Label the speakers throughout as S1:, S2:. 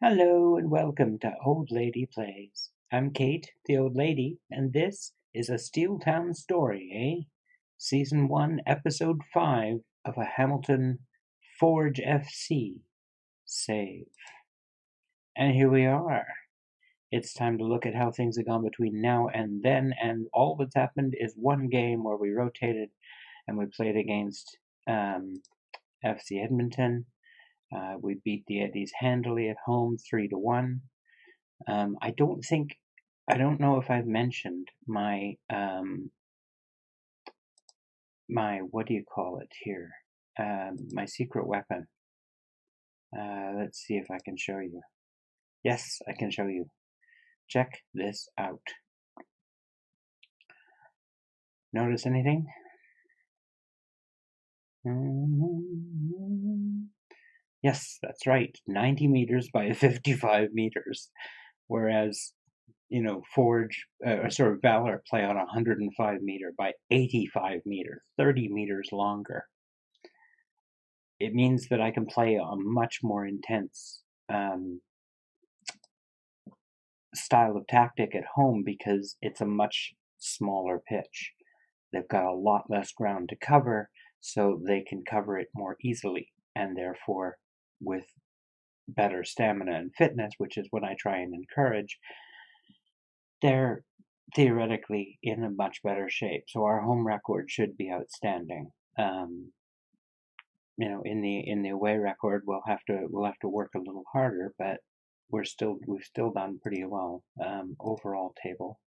S1: Hello and welcome to Old Lady Plays. I'm Kate, the old lady, and this is a Steeltown story, eh? Season 1, Episode 5 of a Hamilton Forge FC save. And here we are. It's time to look at how things have gone between now and then, and all that's happened is one game where we rotated and we played against FC Edmonton. We beat the Eddies handily at home, 3-1. I don't know if I've mentioned my what do you call it here? My secret weapon. Let's see if I can show you. Yes, I can show you. Check this out. Notice anything? Yes, that's right. 90 meters by 55 meters. Whereas, Valor play on 105 meter by 85 meter, 30 meters longer. It means that I can play a much more intense style of tactic at home because it's a much smaller pitch. They've got a lot less ground to cover, so they can cover it more easily, and therefore with better stamina and fitness, which is what I try and encourage, they're theoretically in a much better shape. So our home record should be outstanding. In the away record, we'll have to work a little harder, but we've still done pretty well. Overall table.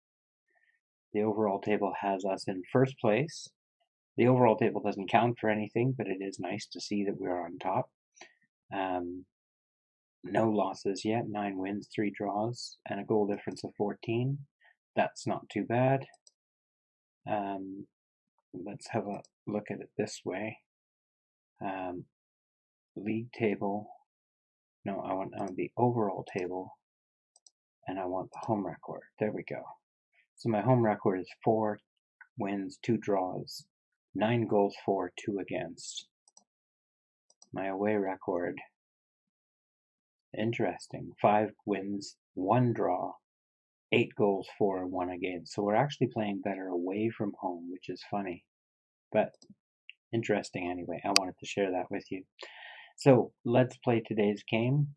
S1: The overall table has us in first place. The overall table doesn't count for anything, but it is nice to see that we're on top. No losses yet, 9 wins, 3 draws, and a goal difference of 14. That's not too bad. Let's have a look at it this way. League table. No, I want the overall table, and I want the home record. There we go. So my home record is 4 wins, 2 draws, 9 goals for, 2 against. My away record, interesting, 5 wins, 1 draw, 8 goals for, 1 against. So we're actually playing better away from home, which is funny, but interesting anyway. I wanted to share that with you. So let's play today's game.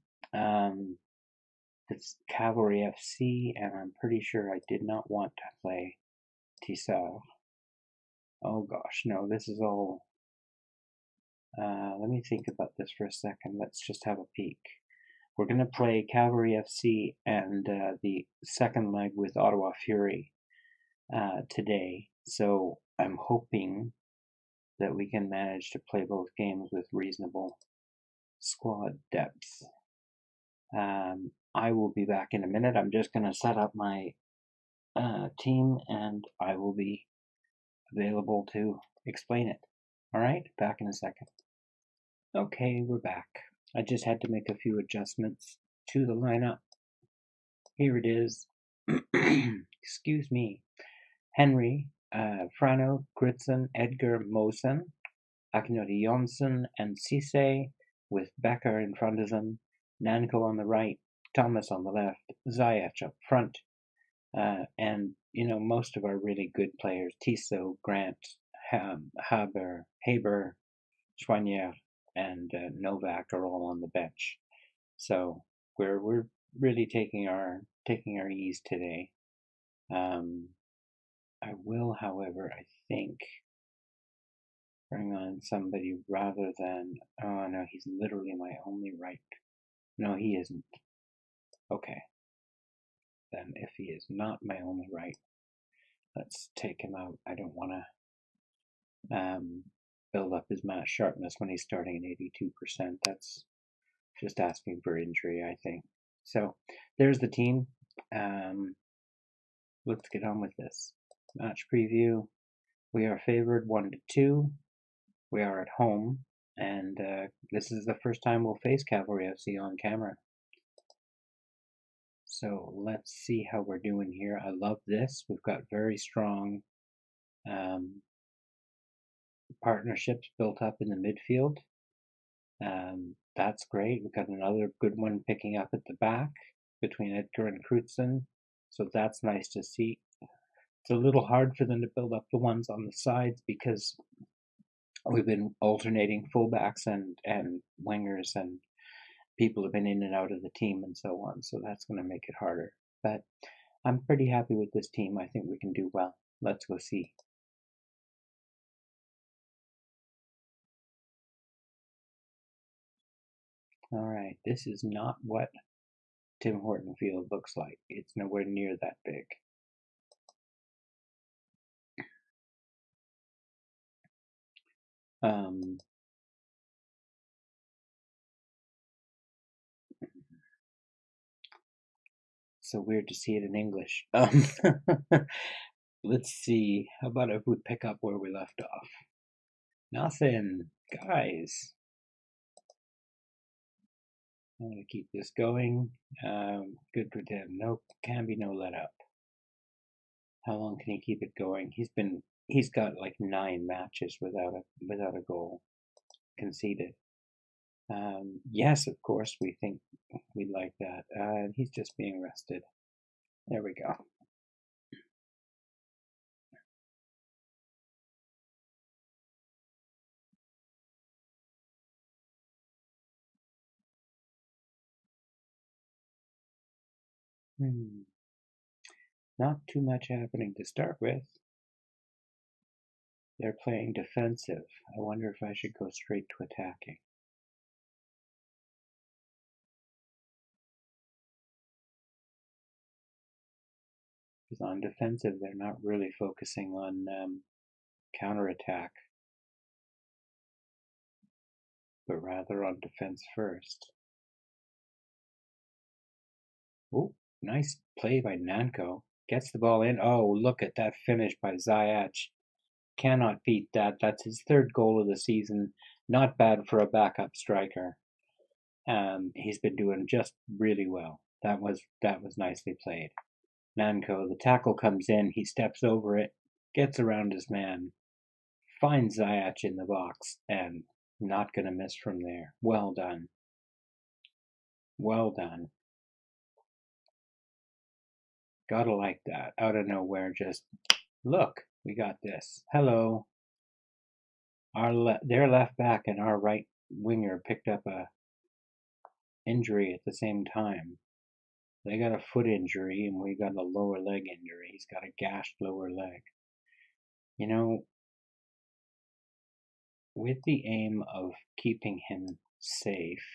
S1: It's Cavalry FC, and I'm pretty sure I did not want to play Tissot. Oh gosh, no, this is all... let me think about this for a second. Let's just have a peek. We're going to play Cavalry FC and the second leg with Ottawa Fury today. So I'm hoping that we can manage to play both games with reasonable squad depth. I will be back in a minute. I'm just going to set up my team, and I will be available to explain it. All right, back in a second. Okay, we're back. I just had to make a few adjustments to the lineup. Here it is. Excuse me. Henry, Frano, Gritzen, Edgar, Mosen, Akinori Jonsson, and Cisse, with Becker in front of them, Nanko on the right, Thomas on the left, Ziyech up front, and most of our really good players, Tissot, Grant, Haber, Schwanier, and Novak are all on the bench. So we're really taking our ease today. I will, however, I think, bring on somebody rather than... Oh no, he's literally my only right. No, he isn't. Okay. Then if he is not my only right, let's take him out. I don't want to build up his match sharpness when he's starting at 82%. That's just asking for injury, I think. So there's the team. Let's get on with this. Match preview. We are favored 1-2. We are at home, and this is the first time we'll face Cavalry FC on camera. So let's see how we're doing here. I love this. We've got very strong partnerships built up in the midfield. that's great. We've got another good one picking up at the back between Edgar and Crutzen. So that's nice to see. It's a little hard for them to build up the ones on the sides because we've been alternating fullbacks and wingers, and people have been in and out of the team and so on. So that's going to make it harder. But I'm pretty happy with this team. I think we can do well. Let's go see. All right, this is not what Tim Horton Field looks like. It's nowhere near that big. So weird to see it in English. Let's see. How about if we pick up where we left off? Nothing, guys. I'm gonna keep this going. Good for Tim. No, can be no let up. How long can he keep it going? He's got like 9 matches without a goal conceded. Yes, of course, we think we'd like that. He's just being rested. There we go. Not too much happening to start with. They're playing defensive. I wonder if I should go straight to attacking. Because on defensive, they're not really focusing on counterattack, but rather on defense first. Oh, nice play by Nanko. Gets the ball in. Oh, look at that finish by Ziyech. Cannot beat that. That's his 3rd goal of the season. Not bad for a backup striker. He's been doing just really well. That was nicely played. Nanko, the tackle comes in, he steps over it, gets around his man, finds Ziyech in the box, and not going to miss from there. Well done. Well done. Gotta like that. Out of nowhere, just look, we got this. Hello. Their left back and our right winger picked up a injury at the same time. They got a foot injury and we got a lower leg injury. He's got a gashed lower leg. You know, with the aim of keeping him safe,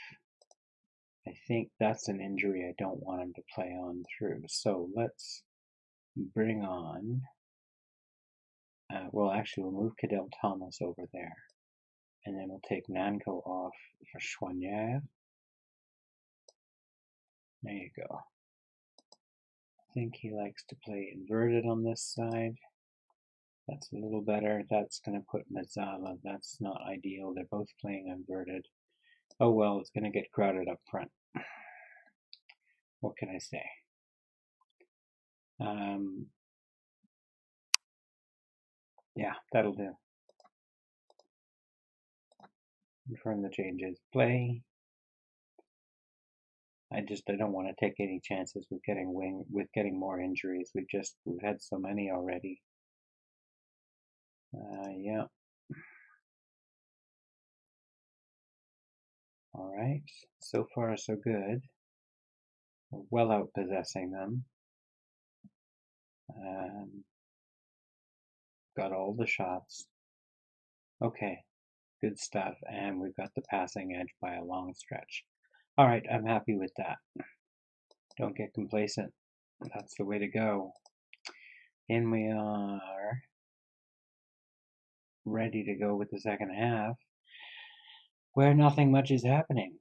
S1: I think that's an injury I don't want him to play on through. So let's bring on, well, actually, we'll move Cadell Thomas over there. And then we'll take Nanko off for Chouanière. There you go. I think he likes to play inverted on this side. That's a little better. That's going to put Mazzala. That's not ideal. They're both playing inverted. Oh well, it's going to get crowded up front. What can I say? Yeah, that'll do. Confirm the changes. Play. I don't want to take any chances with getting more injuries. We've had so many already. Yeah. All right. So far, so good. We're well out possessing them. Got all the shots. Okay, good stuff. And we've got the passing edge by a long stretch. All right, I'm happy with that. Don't get complacent. That's the way to go. And we are ready to go with the second half, where nothing much is happening.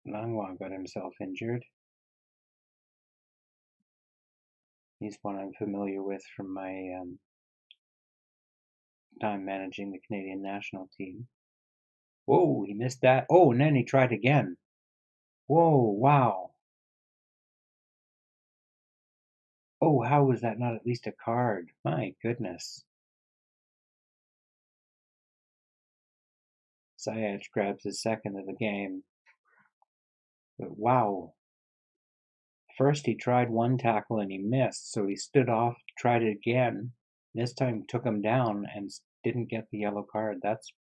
S1: Langwa got himself injured. He's one I'm familiar with from my time managing the Canadian national team. Whoa, he missed that. Oh, and then he tried again. Whoa, wow. Oh, how was that not at least a card? My goodness. Ziyech grabs his second of the game. But wow. First he tried one tackle and he missed, so he stood off, tried it again. This time took him down and didn't get the yellow card. That's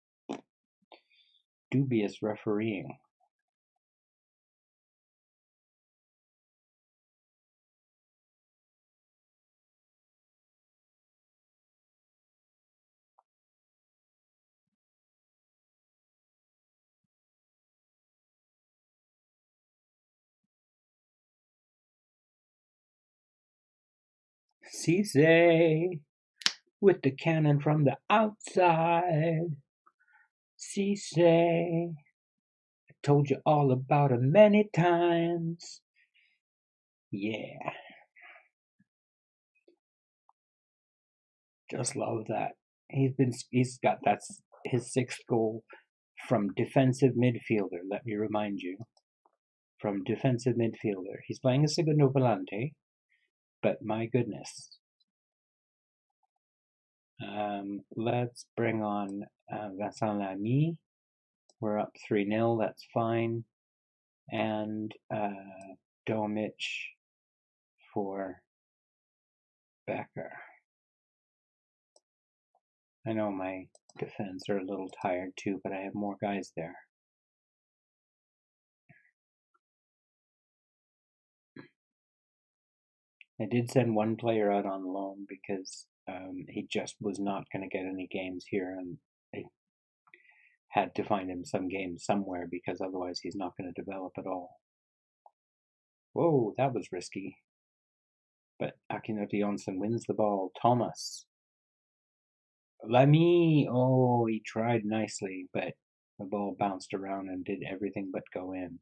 S1: dubious refereeing. Cisse with the cannon from the outside. Cisse, I told you all about him many times. Yeah. Just love that. He's got that's his sixth goal from defensive midfielder, let me remind you. From defensive midfielder. He's playing a segundo volante, but my goodness. Let's bring on Vincent Lamy. We're up 3-0, that's fine. And Domic for Becker. I know my defense are a little tired too, but I have more guys there. I did send one player out on loan because he just was not going to get any games here, and I had to find him some games somewhere because otherwise he's not going to develop at all. Whoa, that was risky. But Akinoti Onsen wins the ball. Thomas. Lamy, oh, he tried nicely, but the ball bounced around and did everything but go in.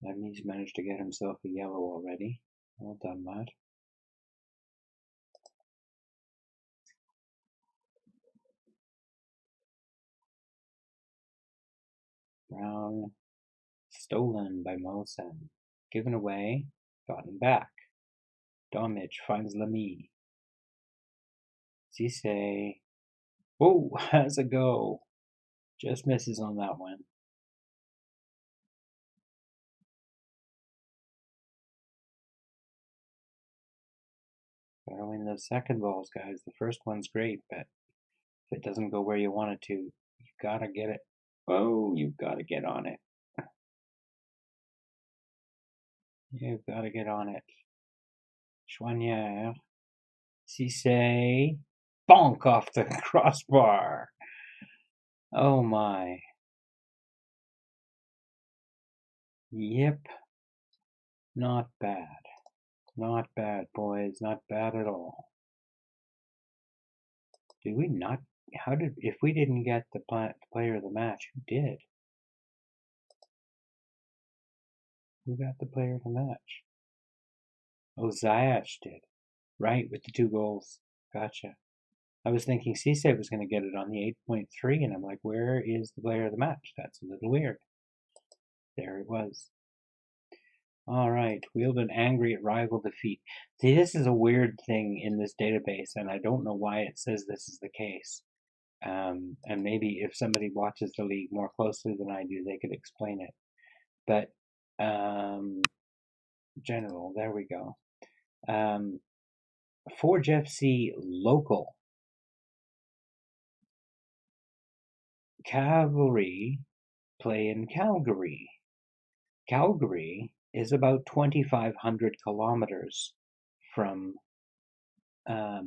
S1: Lamy's managed to get himself a yellow already. Well done, lad. Brown, stolen by Mosen. Given away, gotten back. Domic finds Lamy. Cisse. Oh, has a go. Just misses on that one. Gotta win those second balls, guys. The first one's great, but if it doesn't go where you want it to, you gotta get it. Oh, you've gotta get on it. You've gotta get on it. Chouanière. Cisse. Bonk off the crossbar. Oh my. Yep. Not bad. Not bad, boys. Not bad at all. Did we not? How did, if we didn't get the player of the match, who did? Who got the player of the match? Oh, Ziyech did. Right, with the 2 goals. Gotcha. I was thinking Cisse was going to get it on the 8.3, and I'm like, where is the player of the match? That's a little weird. There it was. All right, Wheeldon angry at rival defeat. See, this is a weird thing in this database, and I don't know why it says this is the case. And maybe if somebody watches the league more closely than I do, they could explain it. But general, there we go. Forge FC local. Cavalry play in Calgary. Calgary is about 2,500 kilometers from, or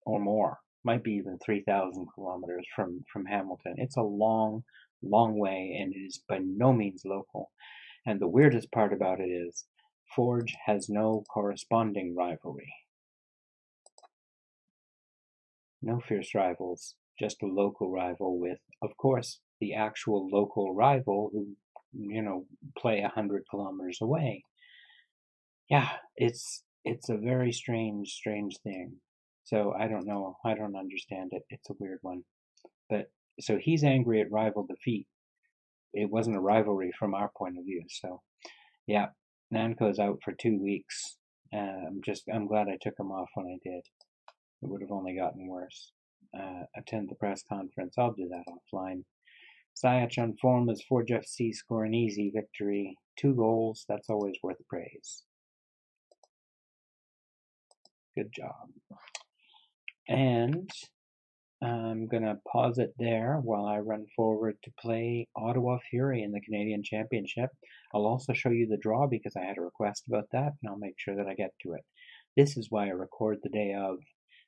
S1: more, might be even 3,000 kilometers from Hamilton. It's a long, long way, and it is by no means local. And the weirdest part about it is Forge has no corresponding rivalry. No fierce rivals, just a local rival with, of course, the actual local rival who, play 100 kilometers away. Yeah, it's a very strange thing. So I don't know. I don't understand it. It's a weird one. But so he's angry at rival defeat. It wasn't a rivalry from our point of view. So yeah, Nanko's out for 2 weeks. I'm glad I took him off when I did. It would have only gotten worse. Attend the press conference. I'll do that offline. Ziyech on form as Forge FC score an easy victory. 2 goals, that's always worth praise. Good job. And I'm going to pause it there while I run forward to play Ottawa Fury in the Canadian Championship. I'll also show you the draw because I had a request about that, and I'll make sure that I get to it. This is why I record the day of,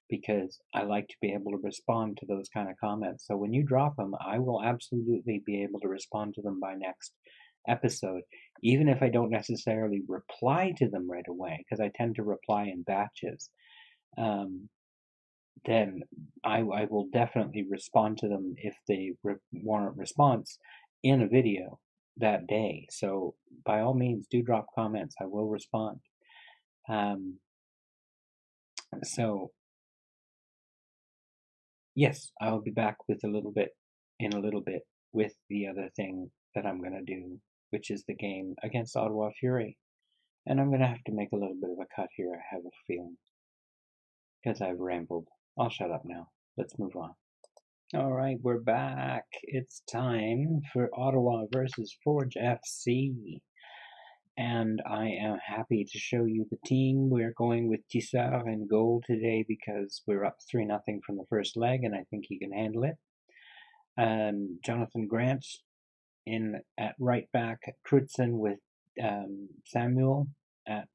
S1: because I like to be able to respond to those kind of comments. So when you drop them, I will absolutely be able to respond to them by next episode, even if I don't necessarily reply to them right away, because I tend to reply in batches. Then I will definitely respond to them if they warrant response in a video that day. So by all means, do drop comments. I will respond. So yes, I'll be back with in a little bit with the other thing that I'm going to do, which is the game against Ottawa Fury. And I'm going to have to make a little bit of a cut here, I have a feeling, because I've rambled. I'll shut up now. Let's move on. All right, we're back. It's time for Ottawa versus Forge FC. And I am happy to show you the team. We're going with Tissard in goal today because we're up 3-0 from the first leg, and I think he can handle it. Jonathan Grant at right back, Crutzen with Samuel at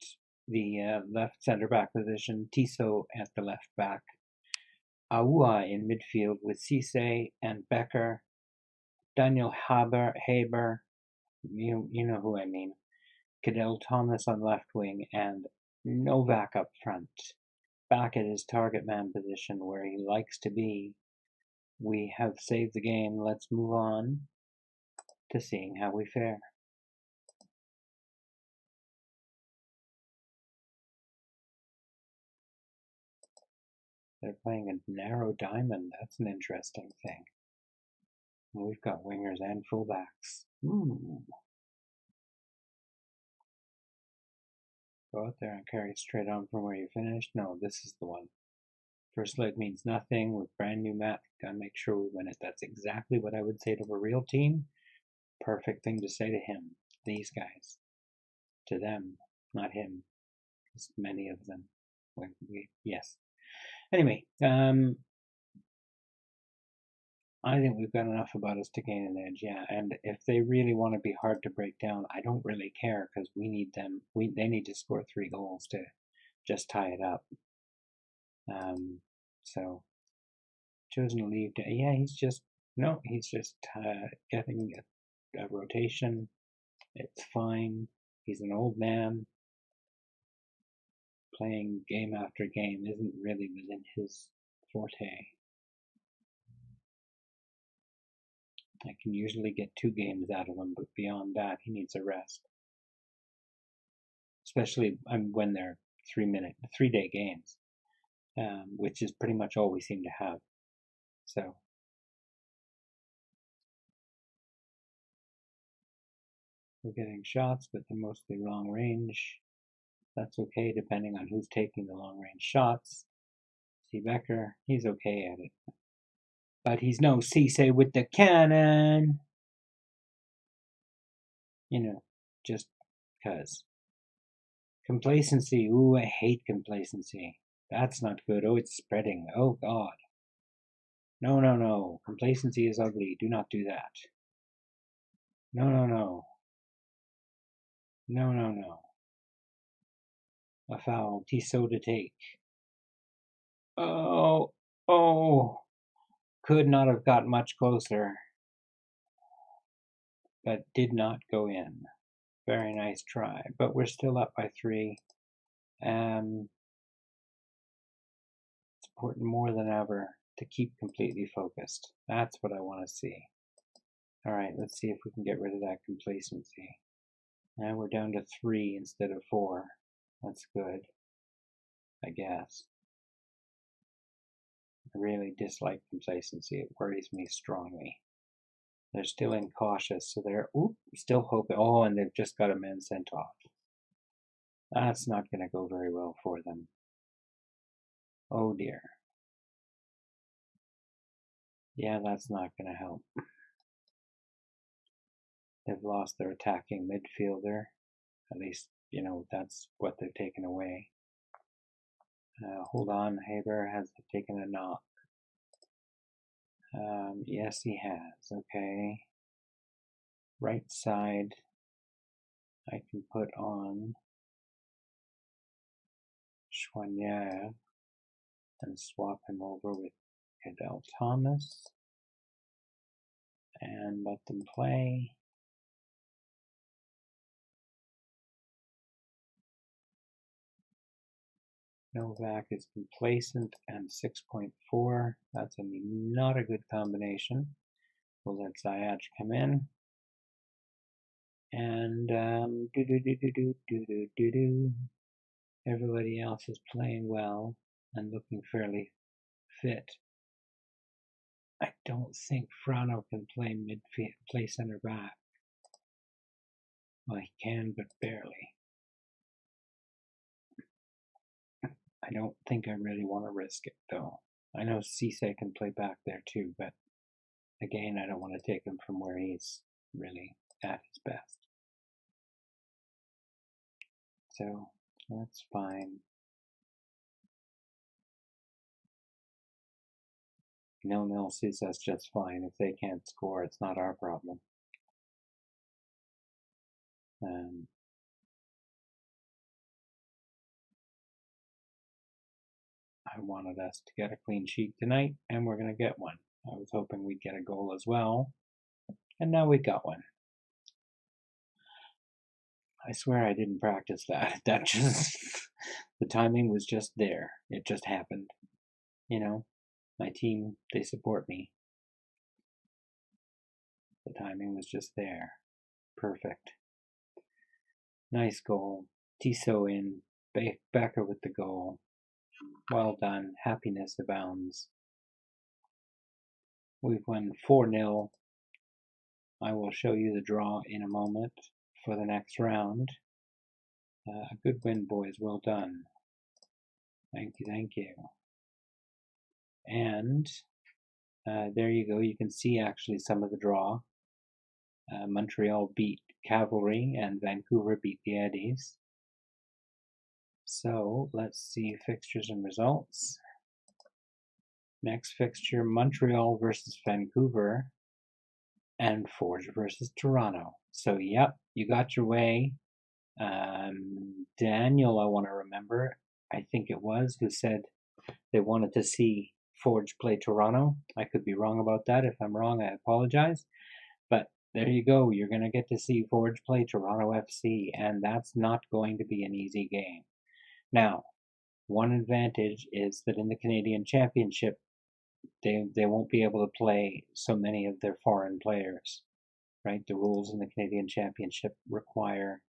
S1: the left center back position, Tissot at the left back, Aoua in midfield with Cisse and Becker, Daniel Haber, you know who I mean, Cadell Thomas on left wing, and Novak up front, back at his target man position where he likes to be. We have saved the game. Let's move on to seeing how we fare. They're playing a narrow diamond. That's an interesting thing. We've got wingers and fullbacks. Go out there and carry it straight on from where you finished. No, this is the one. First leg means nothing with brand new map. Gotta make sure we win it. That's exactly what I would say to a real team. Perfect thing to say to him. These guys. To them, not him. There's many of them. Yes. Anyway, I think we've got enough about us to gain an edge, yeah. And if they really want to be hard to break down, I don't really care because we need them. They need to score 3 goals to just tie it up. So chosen to leave. Yeah, he's just getting a rotation. It's fine. He's an old man. Playing game after game isn't really within his forte. I can usually get 2 games out of him, but beyond that, he needs a rest. Especially when they're 3-day games, which is pretty much all we seem to have. So we're getting shots, but they're mostly long range. That's okay, depending on who's taking the long range shots. See Becker, he's okay at it. But he's no Cisse with the cannon. You know, just because. Complacency. Ooh, I hate complacency. That's not good. Oh, it's spreading. Oh, God. No, no, no. Complacency is ugly. Do not do that. No, no, no. No, no, no. A foul. Tissot to take. Oh, oh. Could not have got much closer. But did not go in. Very nice try. But we're still up by 3. It's important more than ever to keep completely focused. That's what I want to see. All right, let's see if we can get rid of that complacency. Now we're down to 3 instead of 4. That's good, I guess. I really dislike complacency. It worries me strongly. They're still incautious, so they're still hoping. Oh, and they've just got a man sent off. That's not going to go very well for them. Oh dear. Yeah, that's not going to help. They've lost their attacking midfielder. At least, that's what they've taken away. Hold on, Haber has taken a knock. Yes, he has. Okay. Right side, I can put on Chouanier and swap him over with Cadell Thomas and let them play. Novak is complacent and 6.4. That's not a good combination. We'll let Ziyech come in. And everybody else is playing well and looking fairly fit. I don't think Frano can play center back. Well, he can, but barely. I don't think I really want to risk it, though. I know Cisse can play back there too, but again, I don't want to take him from where he's really at his best. So that's fine. 0-0 suits us just fine. If they can't score, it's not our problem. I wanted us to get a clean sheet tonight, and we're going to get one. I was hoping we'd get a goal as well, and now we got one. I swear I didn't practice that. That just, the timing was just there. It just happened. My team, they support me. The timing was just there. Perfect. Nice goal. Tissot in. Becker with the goal. Well done. Happiness abounds. We've won 4-0. I will show you the draw in a moment for the next round. A good win, boys. Well done. Thank you, thank you. And there you go. You can see actually some of the draw. Montreal beat Cavalry and Vancouver beat the Eddies. So let's see fixtures and results. Next fixture, Montreal versus Vancouver and Forge versus Toronto. So yep, you got your way. Daniel, I want to remember, I think it was, who said they wanted to see Forge play Toronto. I could be wrong about that. If I'm wrong, I apologize. But there you go. You're going to get to see Forge play Toronto FC, and that's not going to be an easy game. Now, one advantage is that in the Canadian Championship, they won't be able to play so many of their foreign players, right? The rules in the Canadian Championship require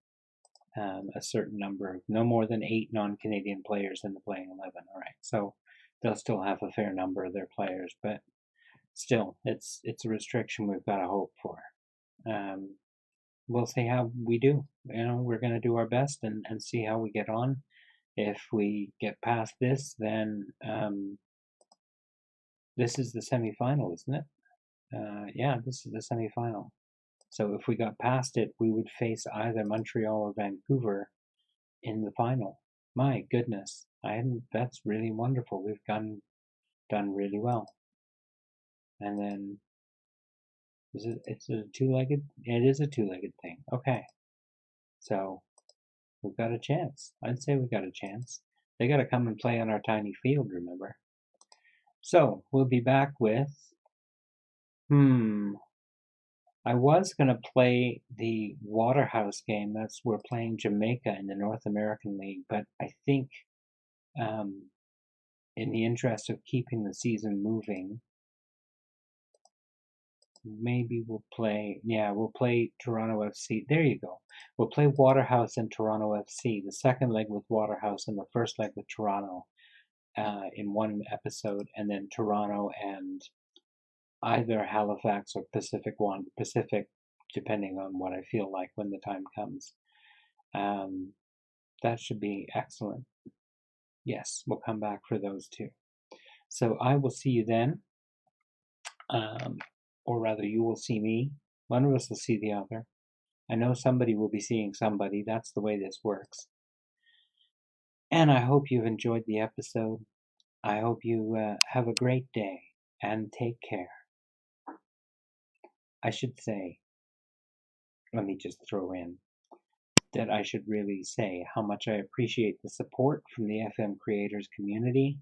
S1: a certain number of no more than 8 non-Canadian players in the playing 11. All right, so they'll still have a fair number of their players, but still, it's a restriction we've got to hope for. We'll see how we do. We're going to do our best and see how we get on. If we get past this, then this is the semifinal, isn't it? Yeah, this is the semifinal. So if we got past it, we would face either Montreal or Vancouver in the final. My goodness, that's really wonderful. We've done really well. And then it's a two-legged? It is a two-legged thing. Okay. So we've got a chance. I'd say we've got a chance. They got to come and play on our tiny field, remember? So we'll be back with I was going to play the Waterhouse game. We're playing Jamaica in the North American League, but I think in the interest of keeping the season moving, maybe we'll play Toronto FC. There you go. We'll play Waterhouse and Toronto FC, the second leg with Waterhouse and the first leg with Toronto in one episode, and then Toronto and either Halifax or Pacific, depending on what I feel like when the time comes. That should be excellent. Yes, we'll come back for those two. So I will see you then. or rather you will see me. One of us will see the other. I know somebody will be seeing somebody. That's the way this works. And I hope you've enjoyed the episode. I hope you have a great day and take care. I should say, let me just throw in that I should really say how much I appreciate the support from the FM creators community.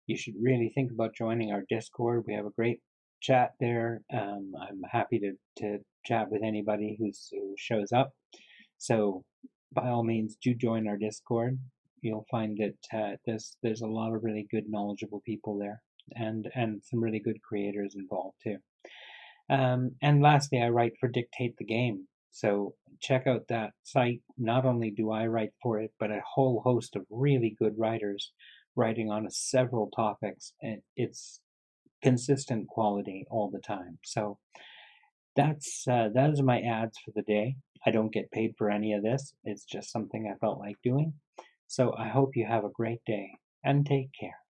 S1: You should really think about joining our Discord. We have a great chat there. I'm happy to chat with anybody who shows up. So by all means, do join our Discord. You'll find that there's a lot of really good, knowledgeable people there, and some really good creators involved too. And lastly, I write for Dictate the Game. So check out that site. Not only do I write for it, but a whole host of really good writers writing on several topics. And it's consistent quality all the time. So that is my ads for the day. I don't get paid for any of this. It's just something I felt like doing. So I hope you have a great day and take care.